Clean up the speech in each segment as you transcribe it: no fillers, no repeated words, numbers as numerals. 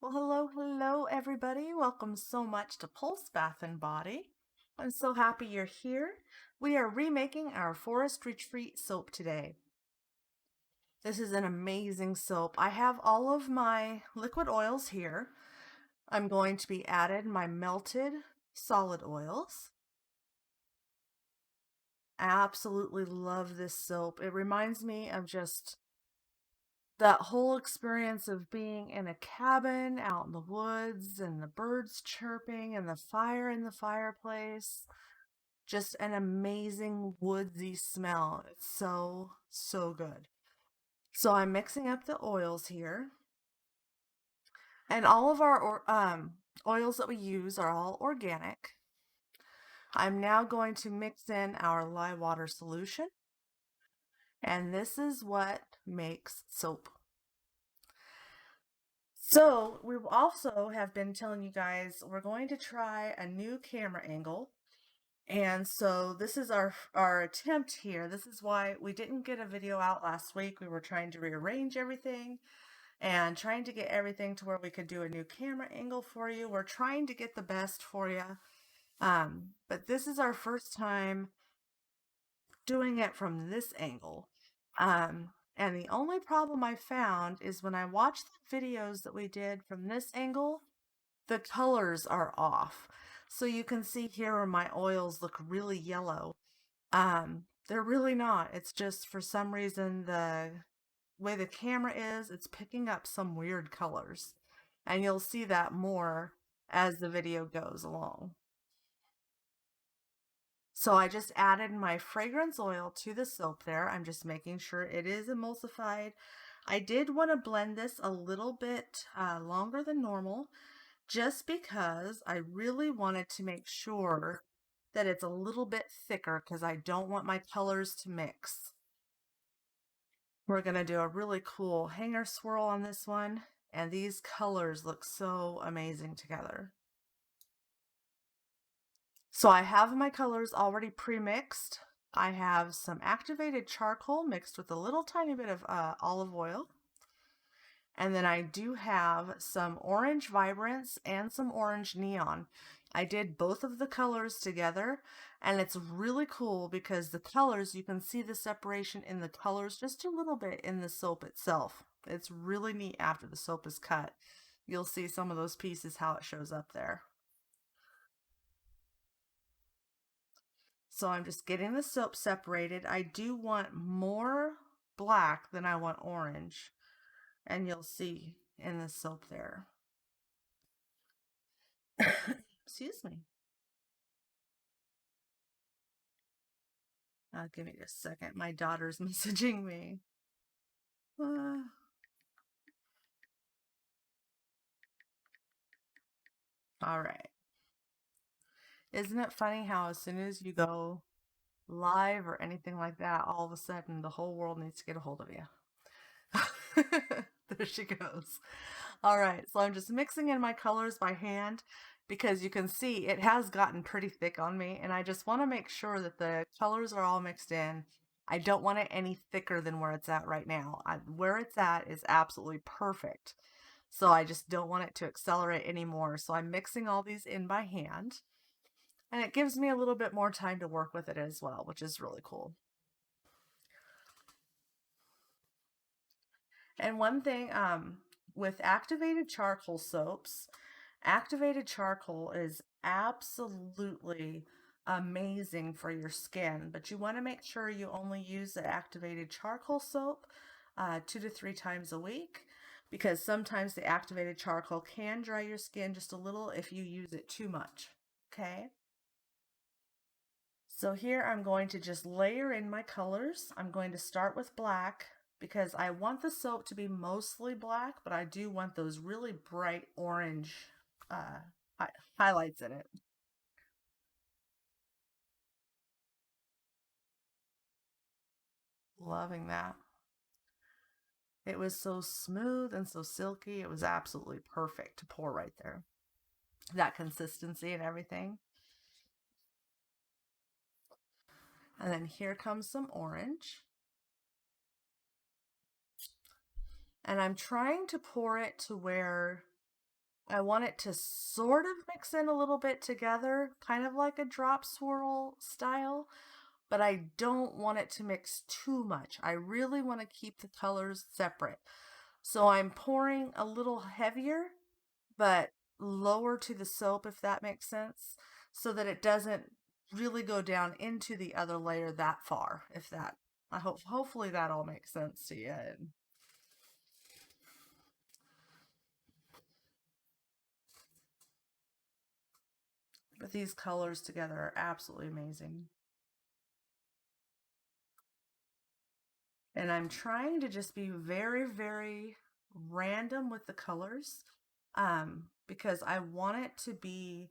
Well, hello, everybody. Welcome so much to PulseBathnBody. I'm so happy you're here. We are remaking our Forest Retreat soap today. This is an amazing soap. I have all of my liquid oils here. I'm going to be adding my melted solid oils. I absolutely love this soap. It reminds me of just that whole experience of being in a cabin out in the woods and the birds chirping and the fire in the fireplace. Just an amazing woodsy smell. It's so good. So I'm mixing up the oils here. And all of our oils that we use are all organic. I'm now going to mix in our lye water solution. And this is what makes soap. So we also have been telling you guys we're going to try a new camera angle. And so this is our attempt here. This is why we didn't get a video out last week. We were trying to rearrange everything and trying to get everything to where we could do a new camera angle for you. We're trying to get the best for you. But this is our first time doing it from this angle. And the only problem I found is when I watched the videos that we did from this angle, the colors are off. So you can see here where my oils look really yellow. They're really not. It's just for some reason the way the camera is, it's picking up some weird colors. And you'll see that more as the video goes along. So I just added my fragrance oil to the soap there. I'm just making sure it is emulsified. I did want to blend this a little bit longer than normal just because I really wanted to make sure that it's a little bit thicker because I don't want my colors to mix. We're going to do a really cool hanger swirl on this one, and these colors look so amazing together. So I have my colors already pre-mixed. I have some activated charcoal mixed with a little tiny bit of olive oil. And then I do have some orange vibrance and some orange neon. I did both of the colors together, and it's really cool because the colors, you can see the separation in the colors just a little bit in the soap itself. It's really neat after the soap is cut. You'll see some of those pieces, how it shows up there. So I'm just getting the soap separated. I do want more black than I want orange, and you'll see in the soap there. Excuse me. Give me just a second. My daughter's messaging me. Uh, all right. Isn't it funny how as soon as you go live or anything like that, all of a sudden the whole world needs to get a hold of you? There she goes. All right, so I'm just mixing in my colors by hand because you can see it has gotten pretty thick on me, and I just want to make sure that the colors are all mixed in. I don't want it any thicker than where it's at right now. Where it's at is absolutely perfect. So I just don't want it to accelerate anymore. So I'm mixing all these in by hand. And it gives me a little bit more time to work with it as well, which is really cool. And one thing with activated charcoal soaps, activated charcoal is absolutely amazing for your skin, but you want to make sure you only use the activated charcoal soap 2 to 3 times a week because sometimes the activated charcoal can dry your skin just a little if you use it too much. Okay. So here I'm going to just layer in my colors. I'm going to start with black because I want the soap to be mostly black, but I do want those really bright orange highlights in it. Loving that. It was so smooth and so silky. It was absolutely perfect to pour right there. That consistency and everything. And then here comes some orange. And I'm trying to pour it to where I want it to sort of mix in a little bit together, kind of like a drop swirl style, but I don't want it to mix too much. I really want to keep the colors separate. So I'm pouring a little heavier, but lower to the soap, if that makes sense, so that it doesn't really go down into the other layer that far. If that, hopefully that all makes sense to you. But these colors together are absolutely amazing. And I'm trying to just be very, very random with the colors, because I want it to be,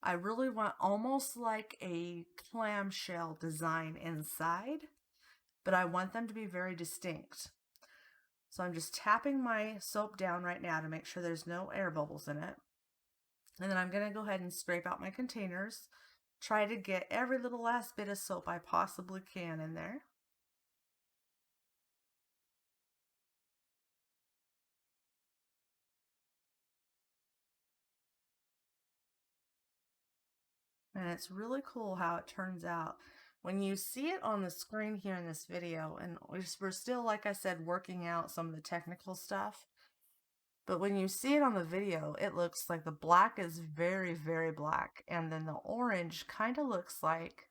I really want almost like a clamshell design inside, but I want them to be very distinct. So I'm just tapping my soap down right now to make sure there's no air bubbles in it. And then I'm going to go ahead and scrape out my containers. Try to get every little last bit of soap I possibly can in there. And it's really cool how it turns out. When you see it on the screen here in this video, and we're still, like I said, working out some of the technical stuff, but when you see it on the video, it looks like the black is very, very black, and then the orange kind of looks like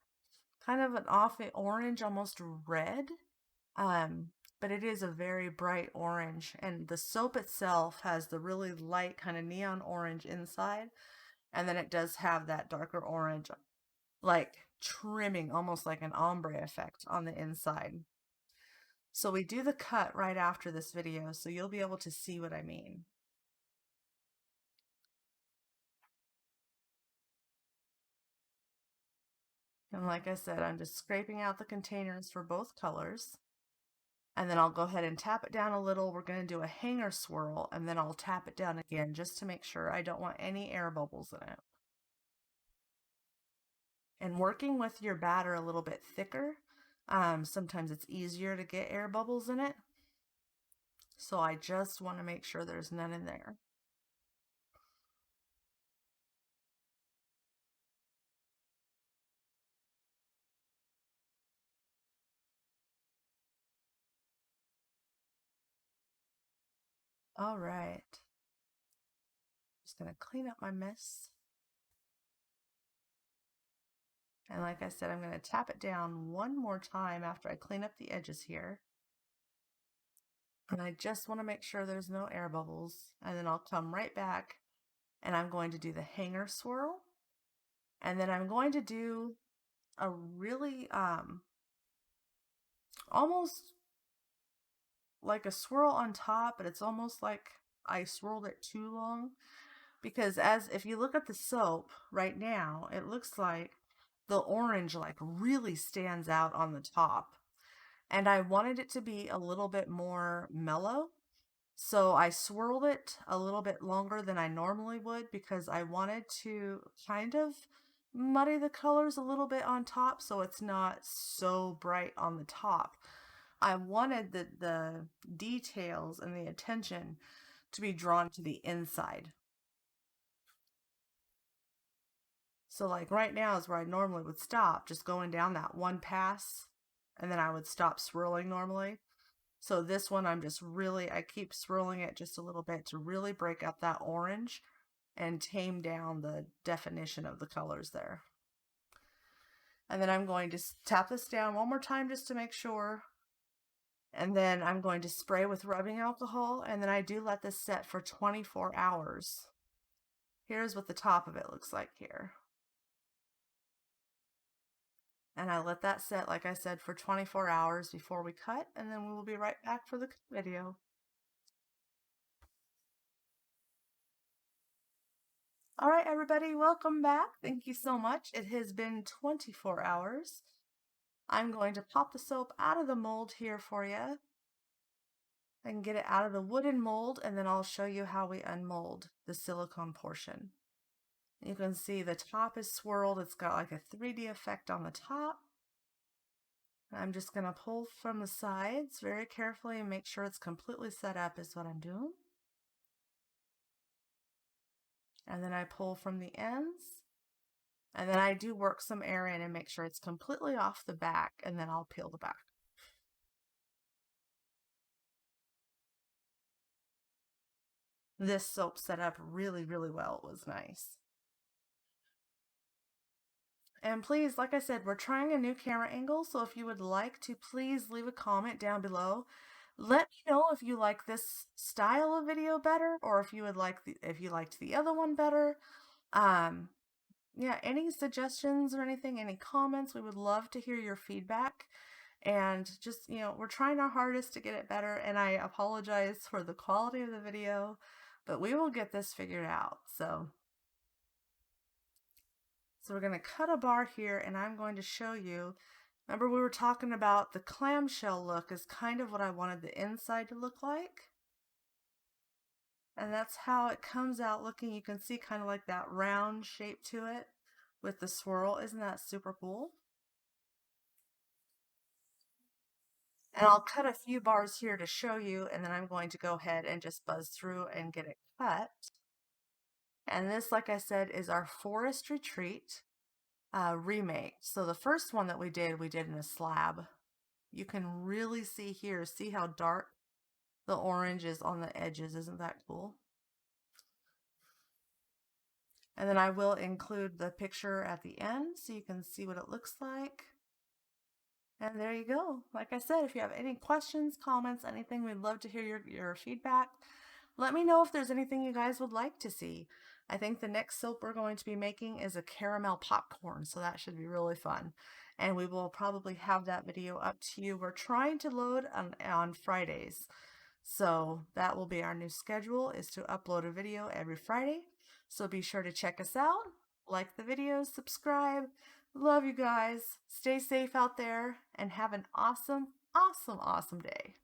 kind of an off orange, almost red. Um, but it is a very bright orange, and the soap itself has the really light kind of neon orange inside, and then it does have that darker orange, like trimming, almost like an ombre effect on the inside. So we do the cut right after this video, so you'll be able to see what I mean. And like I said, I'm just scraping out the containers for both colors. And then I'll go ahead and tap it down a little. We're going to do a hanger swirl, and then I'll tap it down again just to make sure I don't want any air bubbles in it. And working with your batter a little bit thicker, sometimes it's easier to get air bubbles in it. So I just want to make sure there's none in there. All right. Just going to clean up my mess. And like I said, I'm going to tap it down one more time after I clean up the edges here. And I just want to make sure there's no air bubbles. And then I'll come right back and I'm going to do the hanger swirl. And then I'm going to do a really almost like a swirl on top, but it's almost like I swirled it too long, because as if you look at the soap right now, it looks like the orange like really stands out on the top, and I wanted it to be a little bit more mellow. So I swirled it a little bit longer than I normally would because I wanted to kind of muddy the colors a little bit on top so it's not so bright on the top. I wanted the details and the attention to be drawn to the inside. So like right now is where I normally would stop, just going down that one pass, and then I would stop swirling normally. So this one I'm just really, I keep swirling it just a little bit to really break up that orange and tame down the definition of the colors there. And then I'm going to tap this down one more time just to make sure. And then I'm going to spray with rubbing alcohol, and then I do let this set for 24 hours. Here's what the top of it looks like here. And I let that set, like I said, for 24 hours before we cut, and then we will be right back for the video. All right, everybody, welcome back. Thank you so much. It has been 24 hours. I'm going to pop the soap out of the mold here for you. I can get it out of the wooden mold, and then I'll show you how we unmold the silicone portion. You can see the top is swirled. It's got like a 3D effect on the top. I'm just going to pull from the sides very carefully and make sure it's completely set up is what I'm doing. And then I pull from the ends. And then I do work some air in and make sure it's completely off the back, and then I'll peel the back. This soap set up really, really well. It was nice. And please, like I said, we're trying a new camera angle, so if you would like to, please leave a comment down below. Let me know if you like this style of video better, or if you would like if you liked the other one better. Um, yeah, any suggestions or anything, any comments, we would love to hear your feedback. And just, we're trying our hardest to get it better, and I apologize for the quality of the video, but we will get this figured out. So we're going to cut a bar here, and I'm going to show you. Remember, we were talking about the clamshell look is kind of what I wanted the inside to look like. And that's how it comes out looking. You can see kind of like that round shape to it with the swirl. Isn't that super cool? And I'll cut a few bars here to show you, and then I'm going to go ahead and just buzz through and get it cut. And this, like I said, is our Forest Retreat remake. So the first one that we did in a slab. You can really see here, see how dark the orange is on the edges. Isn't that cool? And then I will include the picture at the end so you can see what it looks like. And there you go. Like I said, if you have any questions, comments, anything, we'd love to hear your feedback. Let me know if there's anything you guys would like to see. I think the next soap we're going to be making is a caramel popcorn, so that should be really fun. And we will probably have that video up to you. We're trying to load on Fridays. So that will be our new schedule, is to upload a video every Friday. So be sure to check us out, like the videos, subscribe. Love you guys. Stay safe out there and have an awesome, awesome, awesome day.